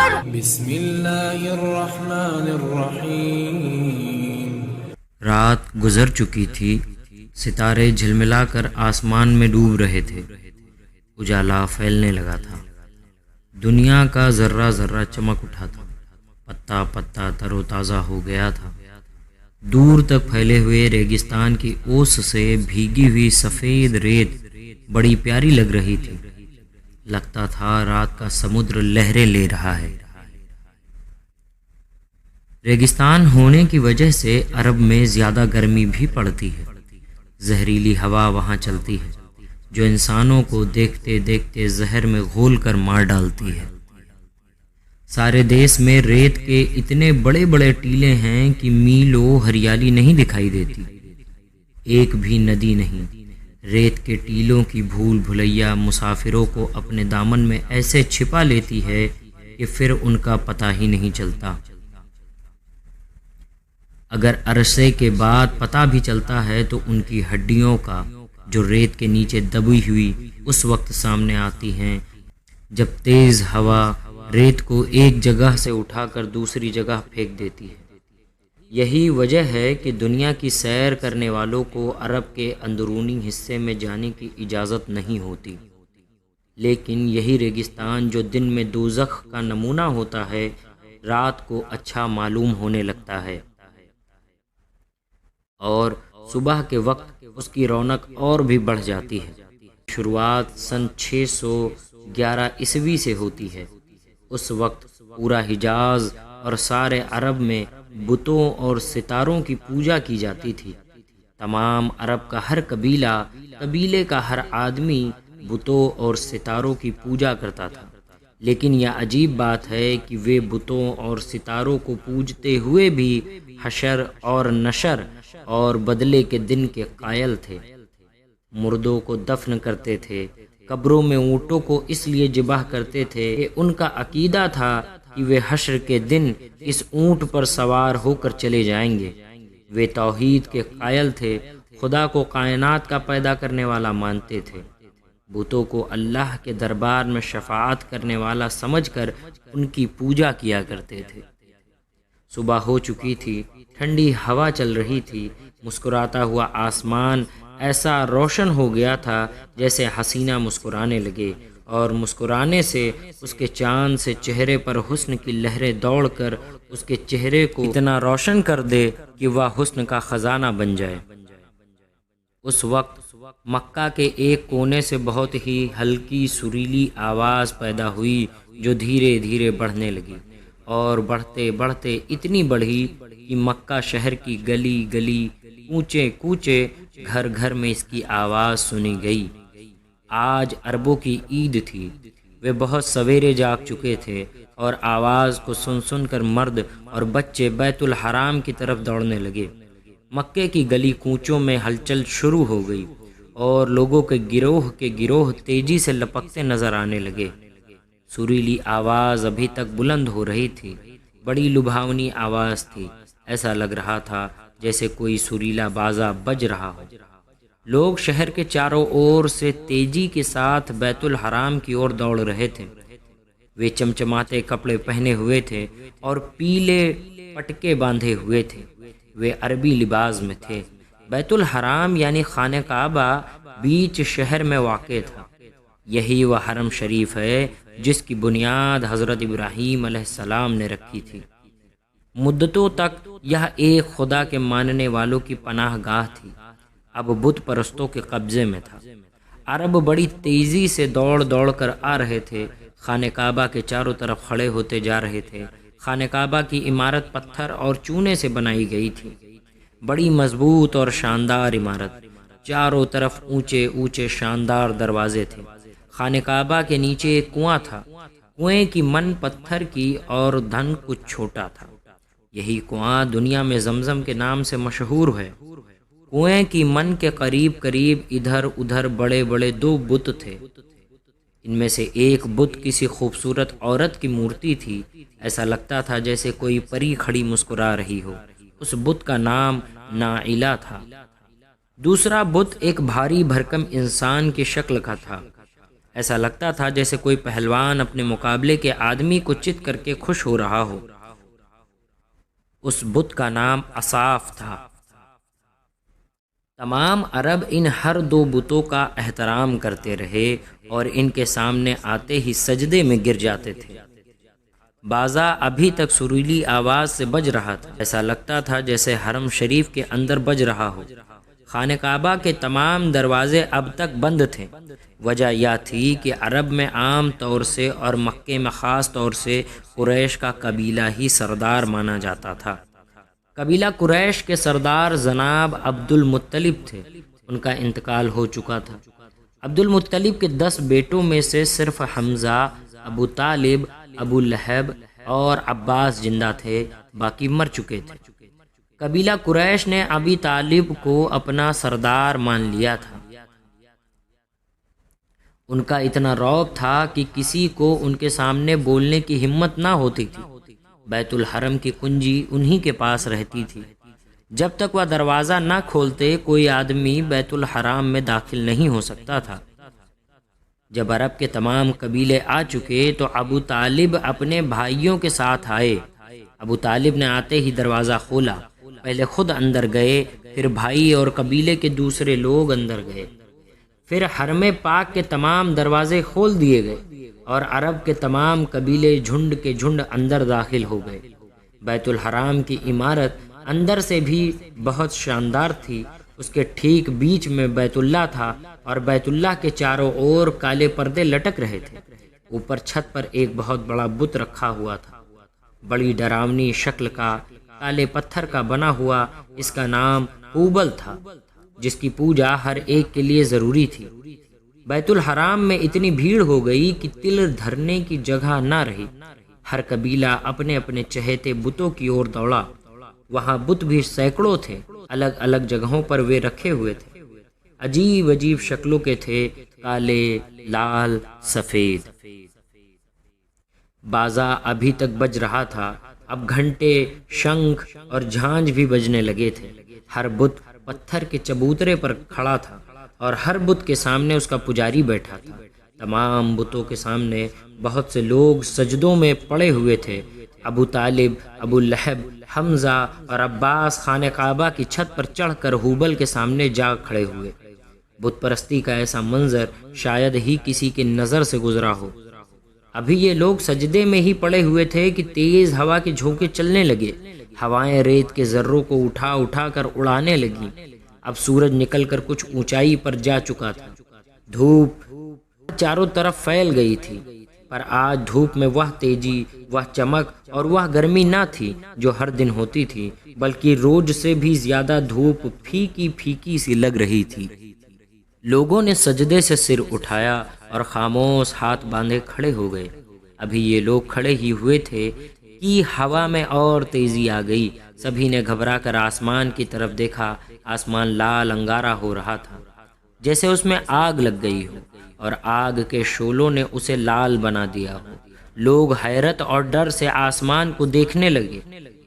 بسم اللہ الرحمن الرحیم۔ رات گزر چکی تھی، ستارے جھلملا کر آسمان میں ڈوب رہے تھے، اجالا پھیلنے لگا تھا، دنیا کا ذرہ ذرہ چمک اٹھا تھا، پتا پتا تر و تازہ ہو گیا تھا۔ دور تک پھیلے ہوئے ریگستان کی اوس سے بھیگی ہوئی سفید ریت بڑی پیاری لگ رہی تھی، لگتا تھا رات کا سمندر لہریں لے رہا ہے۔ ریگستان ہونے کی وجہ سے عرب میں زیادہ گرمی بھی پڑتی ہے، زہریلی ہوا وہاں چلتی ہے جو انسانوں کو دیکھتے دیکھتے زہر میں گھول کر مار ڈالتی ہے۔ سارے دیس میں ریت کے اتنے بڑے بڑے ٹیلے ہیں کہ میلوں ہریالی نہیں دکھائی دیتی، ایک بھی ندی نہیں۔ ریت کے ٹیلوں کی بھول بھلیا مسافروں کو اپنے دامن میں ایسے چھپا لیتی ہے کہ پھر ان کا پتہ ہی نہیں چلتا۔ اگر عرصے کے بعد پتہ بھی چلتا ہے تو ان کی ہڈیوں کا جو ریت کے نیچے دبی ہوئی اس وقت سامنے آتی ہیں جب تیز ہوا ریت کو ایک جگہ سے اٹھا کر دوسری جگہ پھینک دیتی ہے۔ یہی وجہ ہے کہ دنیا کی سیر کرنے والوں کو عرب کے اندرونی حصے میں جانے کی اجازت نہیں ہوتی، لیکن یہی ریگستان جو دن میں دوزخ کا نمونہ ہوتا ہے رات کو اچھا معلوم ہونے لگتا ہے، اور صبح کے وقت اس کی رونق اور بھی بڑھ جاتی ہے۔ شروعات سن 611 عیسوی سے ہوتی ہے۔ اس وقت پورا حجاز اور سارے عرب میں بتوں اور ستاروں کی پوجا کی جاتی تھی۔ تمام عرب کا ہر قبیلے کا ہر آدمی بتوں اور ستاروں کی پوجا کرتا تھا، لیکن یہ عجیب بات ہے کہ وہ بتوں اور ستاروں کو پوجتے ہوئے بھی حشر اور نشر اور بدلے کے دن کے قائل تھے۔ مردوں کو دفن کرتے تھے، قبروں میں اونٹوں کو اس لیے ذبح کرتے تھے کہ ان کا عقیدہ تھا کہ وہ حشر کے دن اس اونٹ پر سوار ہو کر چلے جائیں گے۔ وہ توحید کے قائل تھے، خدا کو کائنات کا پیدا کرنے والا مانتے تھے، بتوں کو اللہ کے دربار میں شفاعت کرنے والا سمجھ کر ان کی پوجا کیا کرتے تھے۔ صبح ہو چکی تھی، ٹھنڈی ہوا چل رہی تھی، مسکراتا ہوا آسمان ایسا روشن ہو گیا تھا جیسے حسینہ مسکرانے لگے، اور مسکرانے سے اس کے چاند سے چہرے پر حسن کی لہریں دوڑ کر اس کے چہرے کو اتنا روشن کر دے کہ وہ حسن کا خزانہ بن جائے۔ اس وقت مکہ کے ایک کونے سے بہت ہی ہلکی سریلی آواز پیدا ہوئی جو دھیرے دھیرے بڑھنے لگی، اور بڑھتے بڑھتے اتنی بڑھی کہ مکہ شہر کی گلی گلی، کوچے کوچے، گھر گھر میں اس کی آواز سنی گئی۔ آج عربوں کی عید تھی، وہ بہت سویرے جاگ چکے تھے، اور آواز کو سن سن کر مرد اور بچے بیت الحرام کی طرف دوڑنے لگے۔ مکے کی گلی کوچوں میں ہلچل شروع ہو گئی، اور لوگوں کے گروہ تیزی سے لپکتے نظر آنے لگے۔ سریلی آواز ابھی تک بلند ہو رہی تھی، بڑی لبھاونی آواز تھی، ایسا لگ رہا تھا جیسے کوئی سریلا بازا بج رہا ہو۔ لوگ شہر کے چاروں اور سے تیزی کے ساتھ بیت الحرام کی اور دوڑ رہے تھے۔ وہ چمچماتے کپڑے پہنے ہوئے تھے اور پیلے پٹکے باندھے ہوئے تھے، وہ عربی لباس میں تھے۔ بیت الحرام یعنی خانہ کعبہ بیچ شہر میں واقع تھا۔ یہی وہ حرم شریف ہے جس کی بنیاد حضرت ابراہیم علیہ السلام نے رکھی تھی۔ مدتوں تک یہ ایک خدا کے ماننے والوں کی پناہ گاہ تھی، اب بت پرستوں کے قبضے میں تھا۔ عرب بڑی تیزی سے دوڑ دوڑ کر آ رہے تھے، خانہ کعبہ کے چاروں طرف کھڑے ہوتے جا رہے تھے۔ خانہ کعبہ کی عمارت پتھر اور چونے سے بنائی گئی تھی، بڑی مضبوط اور شاندار عمارت، چاروں طرف اونچے اونچے شاندار دروازے تھے۔ خانہ کعبہ کے نیچے ایک کنواں تھا، کنویں کی من پتھر کی اور دھن کچھ چھوٹا تھا۔ یہی کنواں دنیا میں زمزم کے نام سے مشہور ہے۔ کنویں کی من کے قریب قریب ادھر ادھر بڑے بڑے 2 بت تھے، ان میں سے ایک بت کسی خوبصورت عورت کی مورتی تھی، ایسا لگتا تھا جیسے کوئی پری کھڑی مسکرا رہی ہو۔ اس بت کا نام نائلہ تھا۔ دوسرا بت ایک بھاری بھرکم انسان کی شکل کا تھا، ایسا لگتا تھا جیسے کوئی پہلوان اپنے مقابلے کے آدمی کو چت کر کے خوش ہو رہا ہو۔ اس بت کا نام اصاف تھا۔ تمام عرب ان ہر دو بتوں کا احترام کرتے رہے اور ان کے سامنے آتے ہی سجدے میں گر جاتے تھے۔ بازا ابھی تک سریلی آواز سے بج رہا تھا، ایسا لگتا تھا جیسے حرم شریف کے اندر بج رہا ہو۔ خانہ کعبہ کے تمام دروازے اب تک بند تھے۔ وجہ یہ تھی کہ عرب میں عام طور سے اور مکے میں خاص طور سے قریش کا قبیلہ ہی سردار مانا جاتا تھا۔ قبیلہ قریش کے سردار جناب عبد المطلب تھے۔ ان کا انتقال ہو چکا تھا۔ عبد المطلب کے 10 بیٹوں میں سے صرف حمزہ، ابو طالب، ابو لہب اور عباس زندہ تھے، باقی مر چکے تھے۔ قبیلہ قریش نے ابی طالب کو اپنا سردار مان لیا تھا۔ ان کا اتنا رعب تھا کہ کسی کو ان کے سامنے بولنے کی ہمت نہ ہوتی تھی۔ بیت الحرم کی کنجی انہی کے پاس رہتی تھی۔ جب تک وہ دروازہ نہ کھولتے کوئی آدمی بیت الحرام میں داخل نہیں ہو سکتا تھا۔ جب عرب کے تمام قبیلے آ چکے تو ابو طالب اپنے بھائیوں کے ساتھ آئے۔ ابو طالب نے آتے ہی دروازہ کھولا، پہلے خود اندر گئے، پھر بھائی اور قبیلے کے دوسرے لوگ اندر گئے، پھر حرم پاک کے تمام دروازے کھول دیے گئے اور عرب کے تمام قبیلے جھنڈ کے جھنڈ اندر داخل ہو گئے۔ بیت الحرام کی عمارت اندر سے بھی بہت شاندار تھی۔ اس کے ٹھیک بیچ میں بیت اللہ تھا اور بیت اللہ کے چاروں اور کالے پردے لٹک رہے تھے۔ اوپر چھت پر ایک بہت بڑا بت رکھا ہوا تھا، بڑی ڈراؤنی شکل کا، کالے پتھر کا بنا ہوا۔ اس کا نام ہوبل تھا، جس کی پوجا ہر ایک کے لیے ضروری تھی۔ بیت الحرام میں اتنی بھیڑ ہو گئی کہ تل دھرنے کی جگہ نہ رہی۔ ہر قبیلہ اپنے اپنے چہیتے بتوں کی اور دوڑا۔ وہاں بت بھی سینکڑوں تھے، الگ الگ جگہوں پر وہ رکھے ہوئے تھے۔ عجیب عجیب شکلوں کے تھے، کالے، لال، سفید۔ بازا ابھی تک بج رہا تھا، اب گھنٹے، شنکھ اور جھانج بھی بجنے لگے تھے۔ ہر بت پتھر کے چبوترے پر کھڑا تھا اور ہر بت کے سامنے اس کا پجاری بیٹھا تھا۔ تمام بتوں کے سامنے بہت سے لوگ سجدوں میں پڑے ہوئے تھے۔ ابو طالب، ابو لہب، حمزہ اور عباس خانہ کعبہ کی چھت پر چڑھ کر ہوبل کے سامنے جا کھڑے ہوئے۔ بت پرستی کا ایسا منظر شاید ہی کسی کے نظر سے گزرا ہو۔ ابھی یہ لوگ سجدے میں ہی پڑے ہوئے تھے کہ تیز ہوا کے جھونکے چلنے لگے۔ ہوائیں ریت کے ذروں کو اٹھا اٹھا کر اڑانے لگیں۔ اب سورج نکل کر کچھ اونچائی پر جا چکا تھا۔ دھوپ چاروں طرف پھیل گئی تھی، پر آج دھوپ میں وہ تیزی، وہ چمک اور وہ گرمی نہ تھی جو ہر دن ہوتی تھی، بلکہ روز سے بھی زیادہ دھوپ پھیکی پھیکی سی لگ رہی تھی۔ لوگوں نے سجدے سے سر اٹھایا اور خاموش ہاتھ باندھے کھڑے ہو گئے۔ ابھی یہ لوگ کھڑے ہی ہوئے تھے کہ ہوا میں اور تیزی آ گئی۔ سبھی نے گھبرا کر آسمان کی طرف دیکھا۔ آسمان لال انگارا ہو رہا تھا، جیسے اس میں آگ لگ گئی ہو اور آگ کے شعلوں نے اسے لال بنا دیا ہو۔ لوگ حیرت اور ڈر سے آسمان کو دیکھنے لگے۔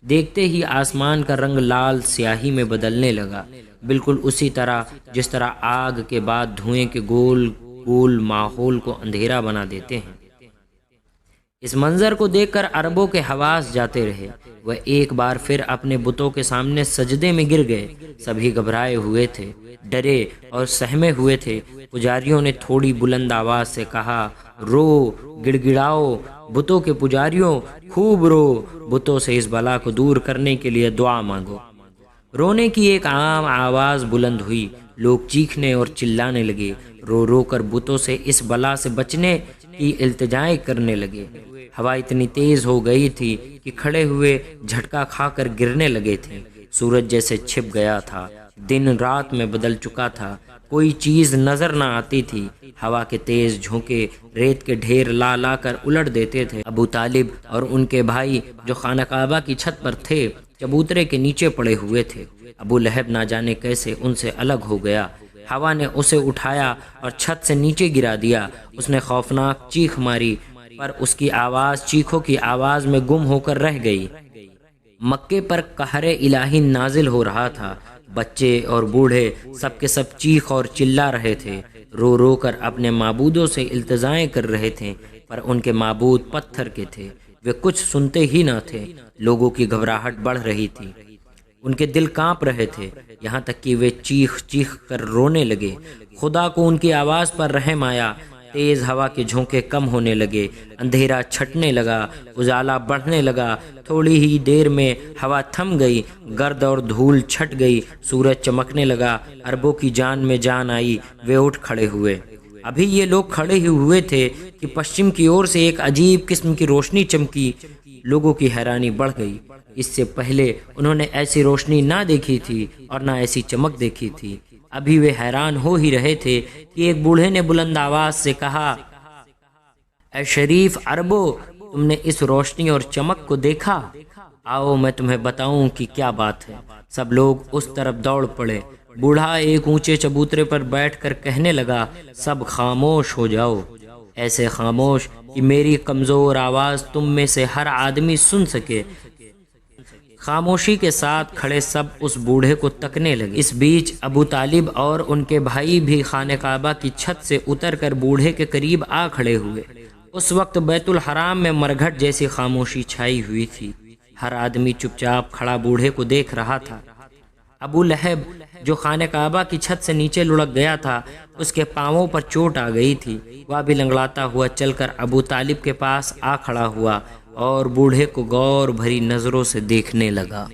دیکھتے ہی آسمان کا رنگ لال سیاہی میں بدلنے لگا، بالکل اسی طرح جس طرح آگ کے بعد دھوئیں کے گول گول ماحول کو اندھیرا بنا دیتے ہیں۔ اس منظر کو دیکھ کر عربوں کے حواس جاتے رہے۔ وہ ایک بار پھر اپنے بتوں کے سامنے سجدے میں گر گئے۔ سبھی گھبرائے ہوئے تھے، ڈرے اور سہمے ہوئے تھے۔ پجاریوں نے تھوڑی بلند آواز سے کہا، رو، گڑ گڑاؤ، بتوں کے پجاریوں، خوب رو، بتوں سے اس بلا کو دور کرنے کے لیے دعا مانگو۔ رونے کی ایک عام آواز بلند ہوئی۔ لوگ چیخنے اور چلانے لگے، رو رو کر بتوں سے اس بلا سے بچنے کی التجائیں کرنے لگے۔ ہوا اتنی تیز ہو گئی تھی کہ کھڑے ہوئے جھٹکا کھا کر گرنے لگے تھے۔ سورج جیسے چھپ گیا تھا، دن رات میں بدل چکا تھا، کوئی چیز نظر نہ آتی تھی۔ ہوا کے تیز جھونکے ریت کے ڈھیر لا لا کر الٹ دیتے تھے۔ ابو طالب اور ان کے بھائی جو خانہ کعبہ کی چھت پر تھے، چبوترے کے نیچے پڑے ہوئے تھے۔ ابو لہب نہ جانے کیسے ان سے الگ ہو گیا۔ ہوا نے اسے اٹھایا اور چھت سے نیچے گرا دیا۔ اس نے خوفناک چیخ ماری، پر اس کی آواز چیخوں کی آواز میں گم ہو کر رہ گئی۔ مکے پر قہر الہی نازل ہو رہا تھا۔ بچے اور بوڑھے سب کے سب چیخ اور چلا رہے تھے۔ رو رو کر اپنے معبودوں سے التجائیں کر رہے تھے، پر ان کے معبود پتھر کے تھے، وہ کچھ سنتے ہی نہ تھے۔ لوگوں کی گھبراہٹ بڑھ رہی تھی، ان کے دل کانپ رہے تھے، یہاں تک کہ وہ چیخ چیخ کر رونے لگے۔ خدا کو ان کی آواز پر رحم آیا، تیز ہوا کے جھونکے کم ہونے لگے، اندھیرا چھٹنے لگا، اجالا بڑھنے لگا۔ تھوڑی ہی دیر میں ہوا تھم گئی، گرد اور دھول چھٹ گئی، سورج چمکنے لگا، عربوں کی جان میں جان آئی، وہ اٹھ کھڑے ہوئے۔ ابھی یہ لوگ کھڑے ہی ہوئے تھے کہ پشچم کی اور سے ایک عجیب قسم کی روشنی چمکی۔ لوگوں کی حیرانی بڑھ گئی، اس سے پہلے انہوں نے ایسی روشنی نہ دیکھی تھی اور نہ ایسی چمک دیکھی تھی۔ ابھی وہ حیران ہو ہی رہے تھے کہ ایک بوڑھے نے بلند آواز سے کہا، اے شریف عربو، تم نے اس روشنی اور چمک کو دیکھا؟ آؤ میں تمہیں بتاؤں کہ کیا بات ہے۔ سب لوگ اس طرف دوڑ پڑے۔ بوڑھا ایک اونچے چبوترے پر بیٹھ کر کہنے لگا، سب خاموش ہو جاؤ، ایسے خاموش کہ میری کمزور آواز تم میں سے ہر آدمی سن سکے۔ خاموشی کے ساتھ کھڑے سب اس بوڑھے کو تکنے لگے۔ اس بیچ ابو طالب اور ان کے بھائی بھی خانہ کعبہ کی چھت سے اتر کر بوڑھے کے قریب آ کھڑے ہوئے۔ اس وقت بیت الحرام میں مرگھٹ جیسی خاموشی چھائی ہوئی تھی، ہر آدمی چپ چاپ کھڑا بوڑھے کو دیکھ رہا تھا۔ ابو لہب جو خانہ کعبہ کی چھت سے نیچے لڑک گیا تھا، اس کے پاؤں پر چوٹ آ گئی تھی، وہ بھی لنگڑاتا ہوا چل کر ابو طالب کے پاس آ کھڑا ہوا اور بوڑھے کو غور بھری نظروں سے دیکھنے لگا۔